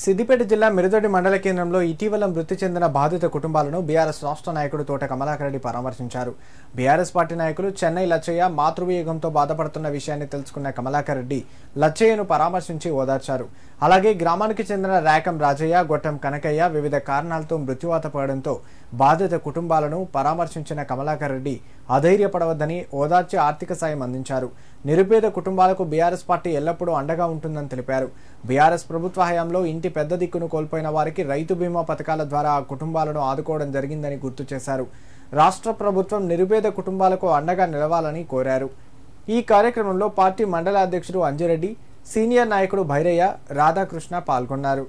సిద్దిపేట జిల్లా మిరుదొడ్డి మండల కేంద్రంలో ఇటీవల మృతి చెందిన బాధిత కుటుంబాలను బీఆర్ఎస్ రాష్ట్ర నాయకుడు తోట కమలాకర్ రెడ్డి పరామర్శించారు. బీఆర్ఎస్ పార్టీ నాయకులు చెన్నై లచ్చయ్య మాతృవియోగంతో బాధపడుతున్న విషయాన్ని తెలుసుకున్న కమలాకర్ రెడ్డి లచ్చయ్యను పరామర్శించి ఓదార్చారు. అలాగే గ్రామానికి చెందిన రేకం రాజయ్య, గొట్టం కనకయ్య వివిధ కారణాలతో మృత్యువాత పడడంతో బాధిత కుటుంబాలను పరామర్శించిన కమలాకర్ రెడ్డి అధైర్యపడవద్దని ఓదార్చి ఆర్థిక సాయం అందించారు. నిరుపేద కుటుంబాలకు బీఆర్ఎస్ పార్టీ ఎల్లప్పుడూ అండగా ఉంటుందని తెలిపారు. బీఆర్ఎస్ ప్రభుత్వ హయాంలో ఇంటి పెద్ద దిక్కును కోల్పోయిన వారికి రైతు బీమా పథకాల ద్వారా ఆ కుటుంబాలను ఆదుకోవడం జరిగిందని గుర్తు చేశారు. రాష్ట్ర ప్రభుత్వం నిరుపేద కుటుంబాలకు అండగా నిలవాలని కోరారు. ఈ కార్యక్రమంలో పార్టీ మండల అధ్యక్షుడు అంజిరెడ్డి, సీనియర్ నాయకుడు భైరయ్య, రాధాకృష్ణ పాల్గొన్నారు.